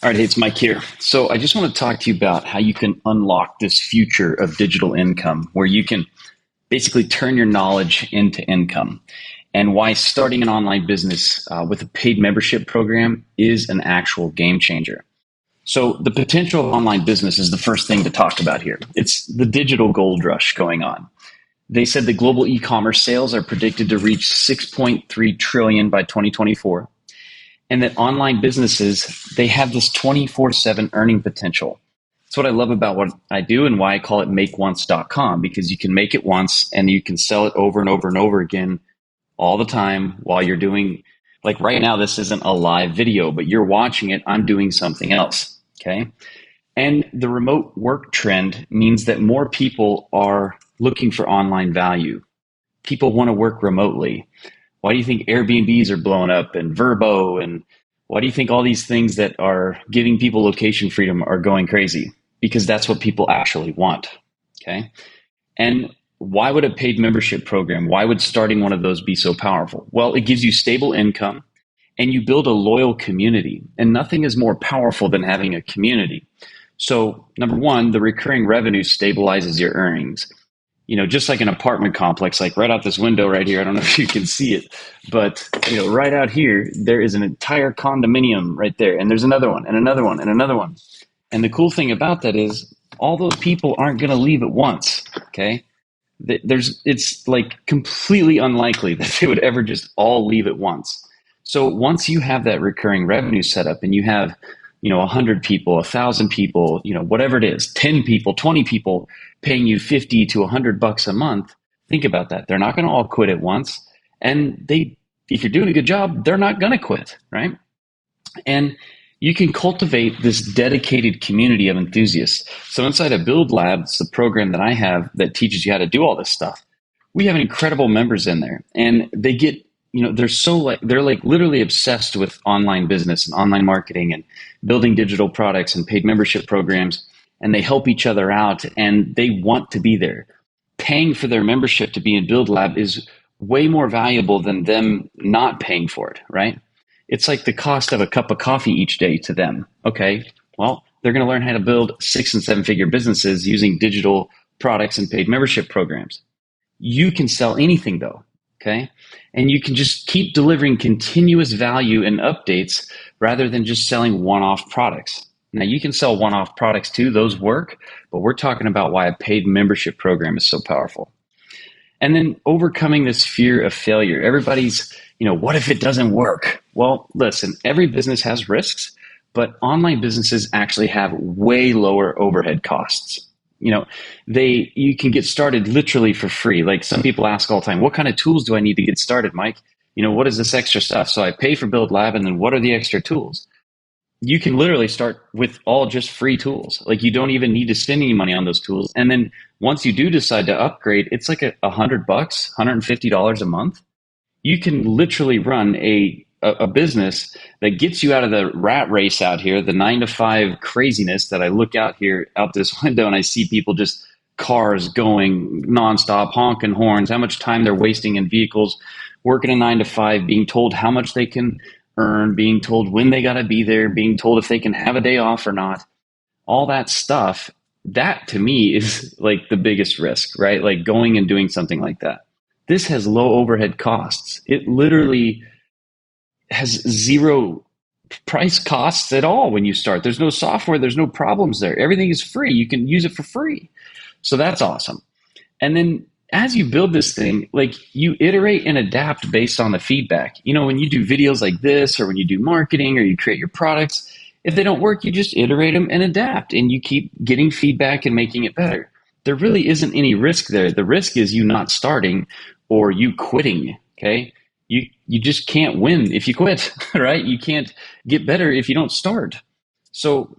All right, hey, it's Mike here. So I just want to talk to you about how you can unlock this future of digital income where you can basically turn your knowledge into income and why starting an online business with a paid membership program is an actual game changer. So the potential of online business is the first thing to talk about here. It's the digital gold rush going on. They said the global e-commerce sales are predicted to reach 6.3 trillion by 2024 and that online businesses, they have this 24/7 earning potential. That's what I love about what I do and why I call it makeonce.com, because you can make it once and you can sell it over and over and over again all the time while you're doing, like right now, this isn't a live video, but you're watching it, I'm doing something else, okay? And the remote work trend means that more people are looking for online value. People want to work remotely. Why do you think Airbnbs are blowing up and Verbo, and why do you think all these things that are giving people location freedom are going crazy? Because that's what people actually want, okay? And why would a paid membership program, why would starting one of those be so powerful? Well, it gives you stable income and you build a loyal community, and nothing is more powerful than having a community. So number one, the recurring revenue stabilizes your earnings. You know, just like an apartment complex, like right out this window right here, I don't know if you can see it, but you know, right out here, there is an entire condominium right there. And there's another one and another one and another one. And the cool thing about that is all those people aren't going to leave at once. Okay. It's like completely unlikely that they would ever just all leave at once. So once you have that recurring revenue set up and you have, 100 people, 1,000 people, whatever it is, 10 people, 20 people paying you 50 to $100 a month, think about that. They're not going to all quit at once. And if you're doing a good job, they're not going to quit, right? And you can cultivate this dedicated community of enthusiasts. So inside of Build Lab, it's the program that I have that teaches you how to do all this stuff. We have incredible members in there, and they get, they're like literally obsessed with online business and online marketing and building digital products and paid membership programs. And they help each other out and they want to be there. Paying for their membership to be in Build Lab is way more valuable than them not paying for it, right? It's like the cost of a cup of coffee each day to them. Okay, well, they're going to learn how to build 6 and 7 figure businesses using digital products and paid membership programs. You can sell anything though, okay? And you can just keep delivering continuous value and updates rather than just selling one-off products. Now, you can sell one-off products too, those work, but we're talking about why a paid membership program is so powerful. And then overcoming this fear of failure. Everybody's, what if it doesn't work? Well, listen, every business has risks, but online businesses actually have way lower overhead costs. You can get started literally for free. Like some people ask all the time, what kind of tools do I need to get started, Mike? What is this extra stuff? So I pay for Build Lab, and then what are the extra tools? You can literally start with all just free tools. Like you don't even need to spend any money on those tools. And then once you do decide to upgrade, it's like $100, $150 a month. You can literally run a business that gets you out of the rat race out here, the 9 to 5 craziness that I look out this window and I see people just cars going nonstop, honking horns, how much time they're wasting in vehicles, working a 9 to 5, being told how much they can earn, being told when they got to be there, being told if they can have a day off or not. All that stuff, that to me is like the biggest risk, right? Like going and doing something like that. This has low overhead costs. It literally has zero price costs at all when you start. There's no software, there's no problems there. Everything is free. You can use it for free. So that's awesome. And then as you build this thing, like you iterate and adapt based on the feedback. When you do videos like this, or when you do marketing, or you create your products, if they don't work, you just iterate them and adapt, and you keep getting feedback and making it better. There really isn't any risk there. The risk is you not starting or you quitting, okay? You just can't win if you quit, right? You can't get better if you don't start. So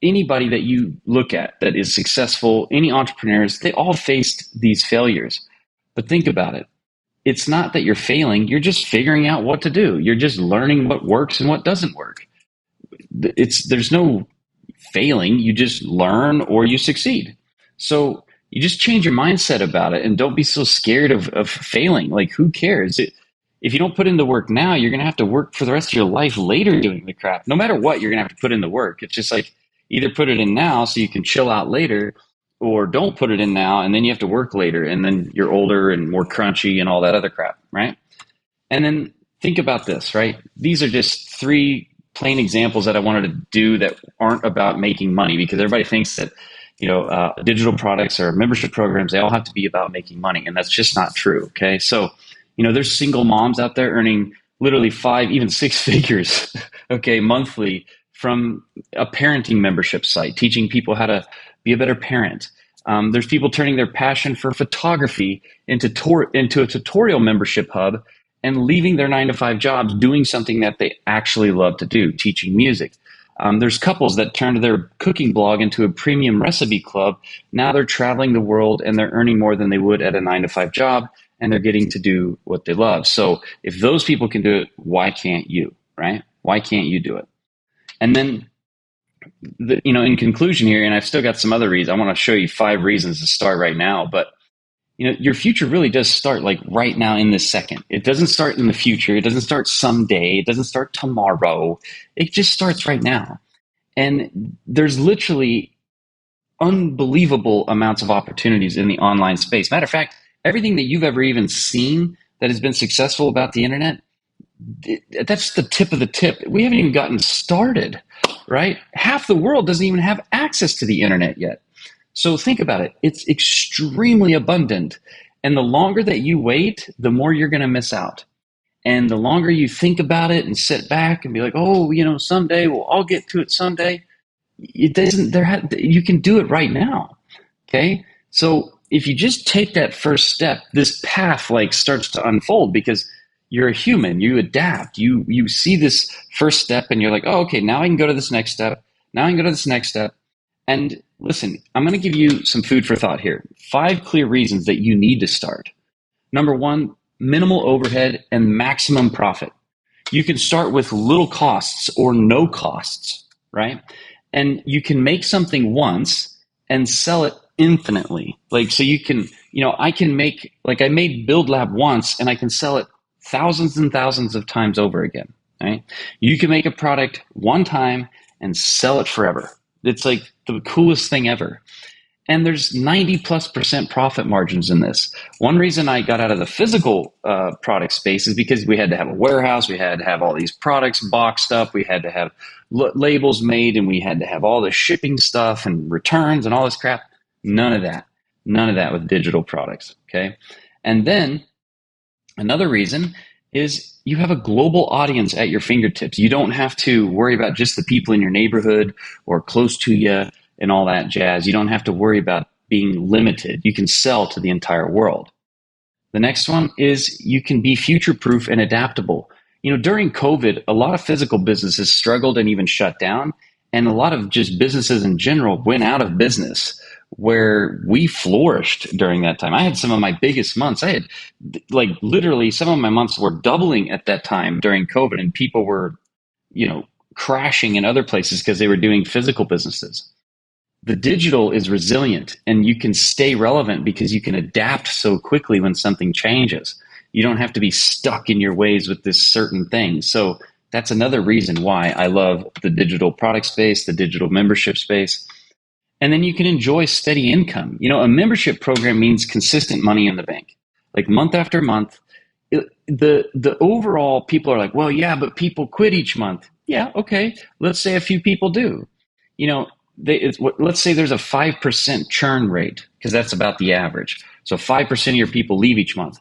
anybody that you look at that is successful, any entrepreneurs, they all faced these failures. But think about it. It's not that you're failing. You're just figuring out what to do. You're just learning what works and what doesn't work. There's no failing. You just learn or you succeed. So you just change your mindset about it and don't be so scared of failing. Like, who cares? If you don't put in the work now, you're going to have to work for the rest of your life later doing the crap. No matter what, you're going to have to put in the work. It's just like either put it in now so you can chill out later, or don't put it in now and then you have to work later and then you're older and more crunchy and all that other crap, right? And then think about this, right? These are just three plain examples that I wanted to do that aren't about making money, because everybody thinks that, digital products or membership programs, they all have to be about making money. And that's just not true. Okay. So, there's single moms out there earning literally 5, even 6 figures, okay, monthly from a parenting membership site, teaching people how to be a better parent. There's people turning their passion for photography into a tutorial membership hub and leaving their 9-to-5 jobs doing something that they actually love to do, teaching music. There's couples that turned their cooking blog into a premium recipe club. Now they're traveling the world and they're earning more than they would at a 9-to-5 job, and they're getting to do what they love. So if those people can do it, why can't you, right? Why can't you do it? And then, in conclusion here, and I've still got some other reasons. I want to show you 5 reasons to start right now, but your future really does start like right now in this second. It doesn't start in the future. It doesn't start someday. It doesn't start tomorrow. It just starts right now. And there's literally unbelievable amounts of opportunities in the online space. Matter of fact, everything that you've ever even seen that has been successful about the internet, that's the tip of the tip. We haven't even gotten started, right? Half the world doesn't even have access to the internet yet. So think about it. It's extremely abundant. And the longer that you wait, the more you're going to miss out. And the longer you think about it and sit back and be like, oh, someday, I'll get to it someday. It doesn't, you can do it right now. Okay. So if you just take that first step, this path starts to unfold, because you're a human, you adapt, you see this first step and you're like, oh, okay, now I can go to this next step. Now I can go to this next step. And listen, I'm going to give you some food for thought here. 5 clear reasons that you need to start. Number 1, minimal overhead and maximum profit. You can start with little costs or no costs, right? And you can make something once and sell it infinitely. So you can, I made Build Lab once and I can sell it thousands and thousands of times over again, right? You can make a product one time and sell it forever. It's like the coolest thing ever. And there's 90+% profit margins in this. One reason I got out of the physical product space is because we had to have a warehouse. We had to have all these products boxed up. We had to have labels made, and we had to have all the shipping stuff and returns and all this crap. None of that. None of that with digital products. Okay. And then another reason is you have a global audience at your fingertips. You don't have to worry about just the people in your neighborhood or close to you and all that jazz. You don't have to worry about being limited. You can sell to the entire world. The next one is you can be future-proof and adaptable. During COVID, a lot of physical businesses struggled and even shut down, and a lot of just businesses in general went out of business, where we flourished during that time. I had some of my biggest months. I had literally some of my months were doubling at that time during COVID, and people were, crashing in other places because they were doing physical businesses. The digital is resilient, and you can stay relevant because you can adapt so quickly when something changes. You don't have to be stuck in your ways with this certain thing. So that's another reason why I love the digital product space, the digital membership space. And then you can enjoy steady income. A membership program means consistent money in the bank, month after month. The overall people are like, well, yeah, but people quit each month. Yeah, okay. Let's say a few people do. Let's say there's a 5% churn rate, because that's about the average. So 5% of your people leave each month.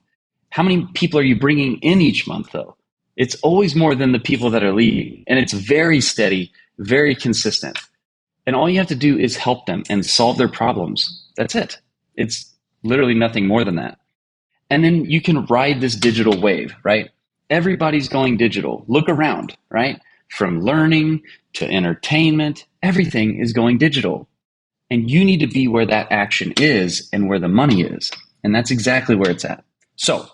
How many people are you bringing in each month, though? It's always more than the people that are leaving. And it's very steady, very consistent. And all you have to do is help them and solve their problems. That's it. It's literally nothing more than that. And then you can ride this digital wave, right? Everybody's going digital. Look around, right? From learning to entertainment, everything is going digital. And you need to be where that action is and where the money is. And that's exactly where it's at. So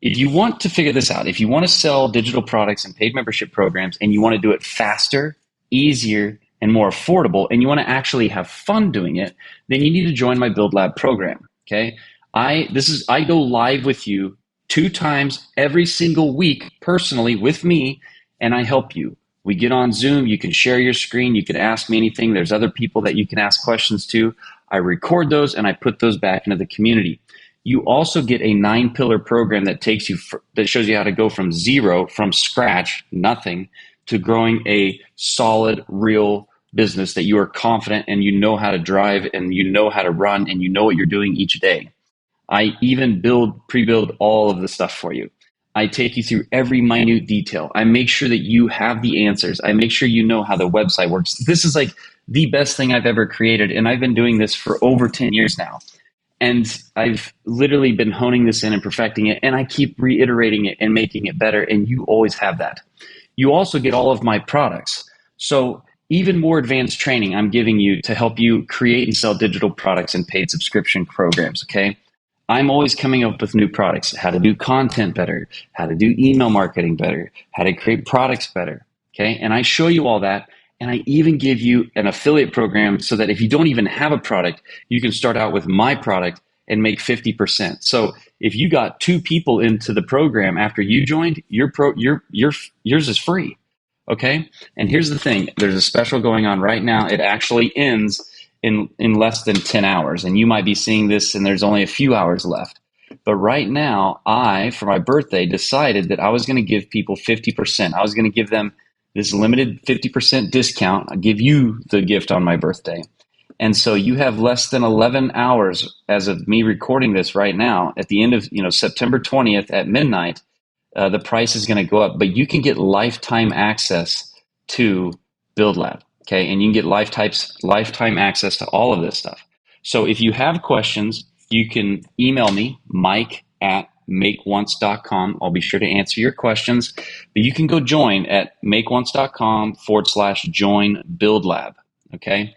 if you want to figure this out, if you want to sell digital products and paid membership programs, and you want to do it faster, easier, and more affordable, and you want to actually have fun doing it, then you need to join my Build Lab program. Okay. I go live with you 2 times every single week personally with me, and I help you. We get on Zoom, you can share your screen, you can ask me anything. There's other people that you can ask questions to. I record those and I put those back into the community. You also get a 9-pillar program that takes you that shows you how to go from zero, from scratch, nothing, to growing a solid, real business that you are confident and you know how to drive and you know how to run and you know what you're doing each day. I even pre-build all of the stuff for you. I take you through every minute detail. I make sure that you have the answers. I make sure you know how the website works. This is like the best thing I've ever created, and I've been doing this for over 10 years now. And I've literally been honing this in and perfecting it, and I keep reiterating it and making it better, and you always have that. You also get all of my products. So even more advanced training I'm giving you to help you create and sell digital products and paid subscription programs, okay? I'm always coming up with new products, how to do content better, how to do email marketing better, how to create products better, okay? And I show you all that, and I even give you an affiliate program so that if you don't even have a product, you can start out with my product and make 50%. So if you got 2 people into the program after you joined, yours is free, okay? And here's the thing, there's a special going on right now. It actually ends in less than 10 hours. And you might be seeing this and there's only a few hours left. But right now, for my birthday, decided that I was going to give people 50%. I was going to give them this limited 50% discount. I'll give you the gift on my birthday. And so you have less than 11 hours as of me recording this right now. At the end of September 20th at midnight, the price is going to go up. But you can get lifetime access to BuildLab. Okay, and you can get lifetime access to all of this stuff. So if you have questions, you can email me, mike@makeonce.com. I'll be sure to answer your questions. But you can go join at makeonce.com/join BuildLab. Okay,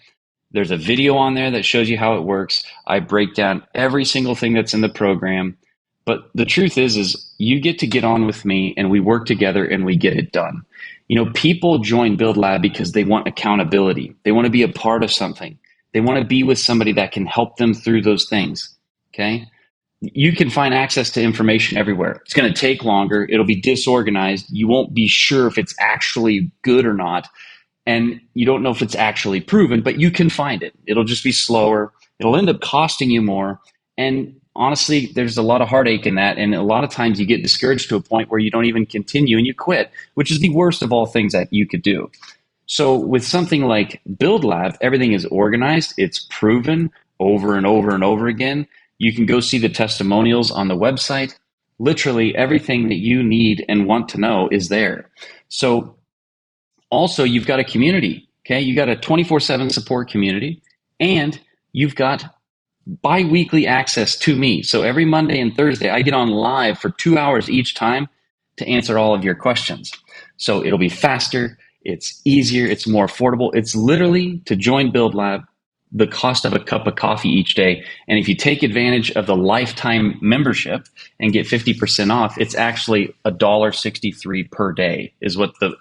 there's a video on there that shows you how it works. I break down every single thing that's in the program. But the truth is you get to get on with me and we work together and we get it done. People join BuildLab because they want accountability. They want to be a part of something. They want to be with somebody that can help them through those things, okay? You can find access to information everywhere. It's going to take longer. It'll be disorganized. You won't be sure if it's actually good or not. And you don't know if it's actually proven, but you can find it. It'll just be slower. It'll end up costing you more. And honestly, there's a lot of heartache in that. And a lot of times you get discouraged to a point where you don't even continue and you quit, which is the worst of all things that you could do. So with something like BuildLab, everything is organized. It's proven over and over and over again. You can go see the testimonials on the website. Literally everything that you need and want to know is there. So also you've got a community, okay? You got a 24/7 support community, and you've got bi-weekly access to me. So every Monday and Thursday, I get on live for 2 hours each time to answer all of your questions. So it'll be faster, it's easier, it's more affordable. It's literally, to join BuildLab, the cost of a cup of coffee each day. And if you take advantage of the lifetime membership and get 50% off, it's actually $1.63 per day is what the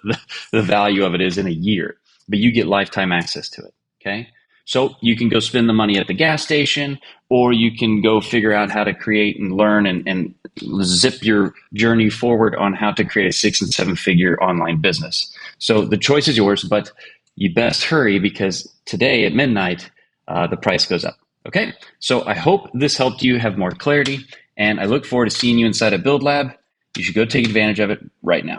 value of it is in a year. But you get lifetime access to it, okay? So you can go spend the money at the gas station, or you can go figure out how to create and learn and zip your journey forward on how to create a 6- and 7-figure online business. So the choice is yours, but you best hurry because today at midnight, the price goes up. Okay, so I hope this helped you have more clarity, and I look forward to seeing you inside of BuildLab. You should go take advantage of it right now.